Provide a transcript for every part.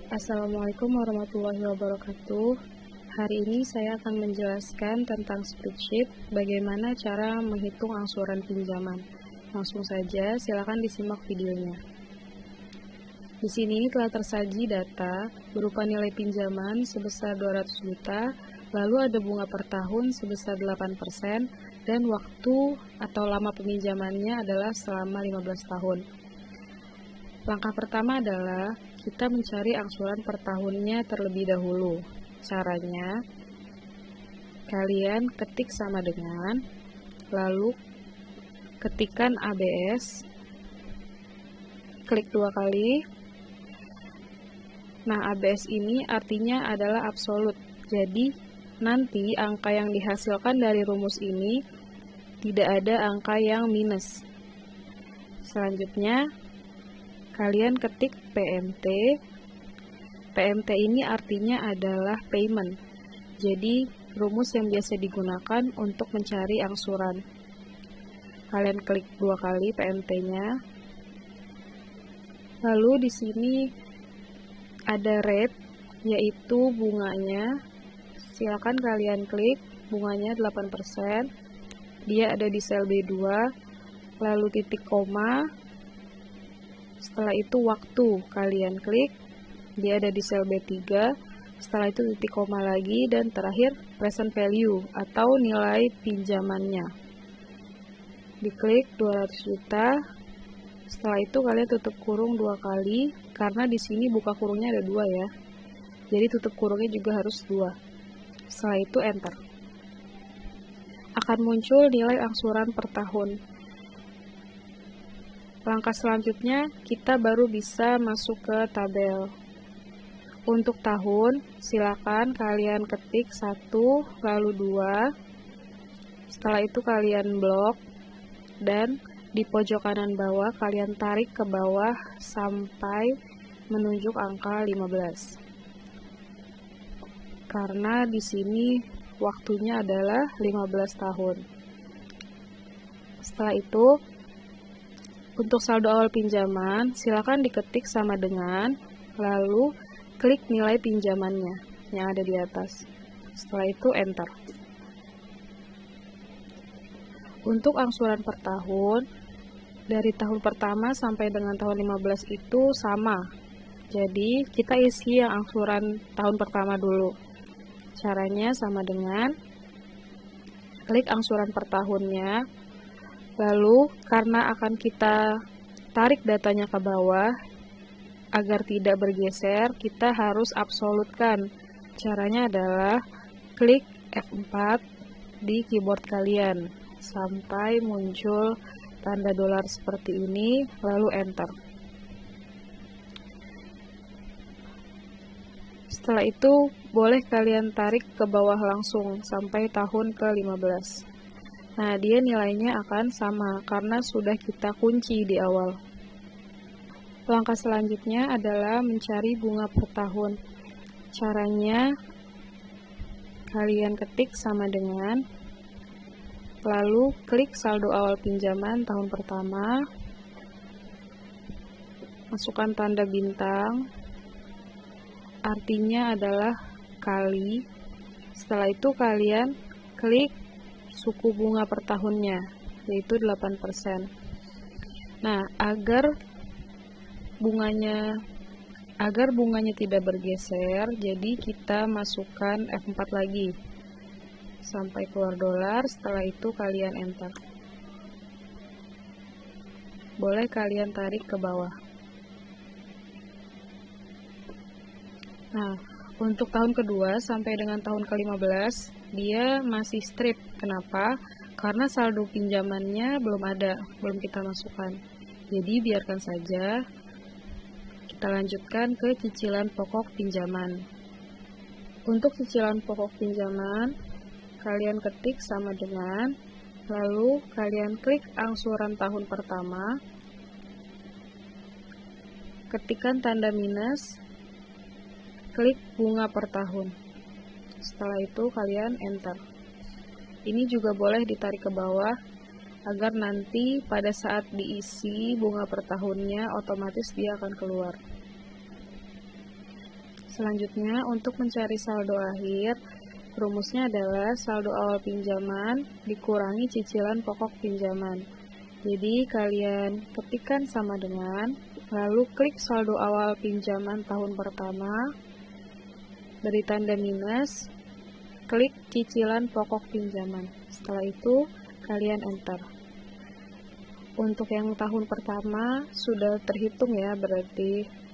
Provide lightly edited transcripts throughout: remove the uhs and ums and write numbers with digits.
Assalamualaikum warahmatullahi wabarakatuh. Hari ini saya akan menjelaskan tentang spreadsheet, bagaimana cara menghitung angsuran pinjaman. Langsung saja, silakan disimak videonya. Di sini telah tersaji data berupa nilai pinjaman sebesar 200 juta, lalu ada bunga per tahun sebesar 8%, dan waktu atau lama peminjamannya adalah selama 15 tahun. Langkah pertama adalah kita mencari angsuran per tahunnya terlebih dahulu. Caranya, kalian ketik sama dengan, lalu ketikkan ABS, klik 2 kali. Nah, ABS ini artinya adalah absolut. Jadi, nanti angka yang dihasilkan dari rumus ini tidak ada angka yang minus. Selanjutnya, kalian ketik PMT. PMT ini artinya adalah payment. Jadi, rumus yang biasa digunakan untuk mencari angsuran. Kalian klik 2 kali PMT-nya. Lalu di sini ada rate, yaitu bunganya. Silakan kalian klik, bunganya 8%. Dia ada di sel B2, lalu titik koma. Setelah itu waktu, kalian klik, dia ada di sel B3, setelah itu titik koma lagi, dan terakhir present value atau nilai pinjamannya. Diklik 200 juta, setelah itu kalian tutup kurung 2 kali, karena di sini buka kurungnya ada 2 ya, jadi tutup kurungnya juga harus 2. Setelah itu enter. Akan muncul nilai angsuran per tahun. Langkah selanjutnya, kita baru bisa masuk ke tabel. Untuk tahun, silakan kalian ketik 1, lalu 2. Setelah itu kalian blok, dan di pojok kanan bawah kalian tarik ke bawah sampai menunjuk angka 15. Karena di sini waktunya adalah 15 tahun. Setelah itu, untuk saldo awal pinjaman, silakan diketik sama dengan, lalu klik nilai pinjamannya yang ada di atas. Setelah itu enter. Untuk angsuran per tahun, dari tahun pertama sampai dengan tahun 15 itu sama. Jadi, kita isi yang angsuran tahun pertama dulu. Caranya sama dengan klik angsuran per tahunnya. Lalu, karena akan kita tarik datanya ke bawah, agar tidak bergeser, kita harus absolutkan. Caranya adalah klik F4 di keyboard kalian, sampai muncul tanda dolar seperti ini, lalu enter. Setelah itu, boleh kalian tarik ke bawah langsung, sampai tahun ke-15. Nah, dia nilainya akan sama karena sudah kita kunci di awal. Langkah selanjutnya adalah mencari bunga per tahun. Caranya, kalian ketik sama dengan, lalu klik saldo awal pinjaman tahun pertama, masukkan tanda bintang, artinya adalah kali. Setelah itu kalian klik suku bunga per tahunnya, yaitu 8%. Nah, agar bunganya tidak bergeser, jadi kita masukkan F4 lagi sampai keluar dolar. Setelah itu kalian enter. Boleh kalian tarik ke bawah. Nah, untuk tahun kedua sampai dengan tahun ke-15, dia masih strip. Kenapa? Karena saldo pinjamannya belum ada, belum kita masukkan. Jadi, biarkan saja. Kita lanjutkan ke cicilan pokok pinjaman. Untuk cicilan pokok pinjaman, kalian ketik sama dengan, lalu kalian klik angsuran tahun pertama, ketikkan tanda minus, klik bunga per tahun. Setelah itu kalian enter. Ini juga boleh ditarik ke bawah agar nanti pada saat diisi bunga per tahunnya otomatis dia akan keluar. Selanjutnya, untuk mencari saldo akhir, rumusnya adalah saldo awal pinjaman dikurangi cicilan pokok pinjaman. Jadi, kalian ketikkan sama dengan, lalu klik saldo awal pinjaman tahun pertama, beri tanda minus, klik cicilan pokok pinjaman. Setelah itu, kalian enter. Untuk yang tahun pertama sudah terhitung ya, berarti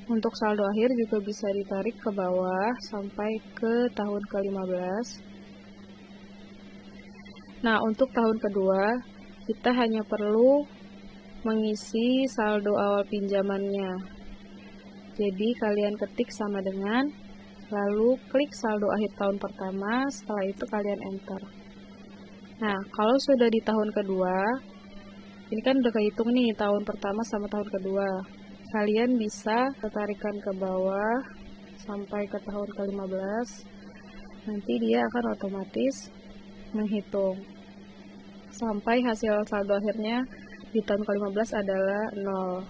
untuk saldo akhir juga bisa ditarik ke bawah sampai ke tahun ke-15. Nah, untuk tahun kedua, kita hanya perlu mengisi saldo awal pinjamannya. Jadi, kalian ketik sama dengan, lalu klik saldo akhir tahun pertama, setelah itu kalian enter. Nah, kalau sudah di tahun kedua, ini kan udah kehitung nih tahun pertama sama tahun kedua. Kalian bisa tarikan ke bawah sampai ke tahun ke-15. Nanti dia akan otomatis menghitung sampai hasil saldo akhirnya di tahun ke-15 adalah 0.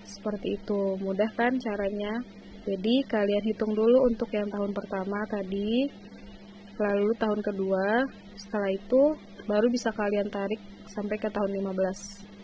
Seperti itu, mudah kan caranya? Jadi kalian hitung dulu untuk yang tahun pertama tadi, lalu tahun kedua, setelah itu baru bisa kalian tarik sampai ke tahun 15.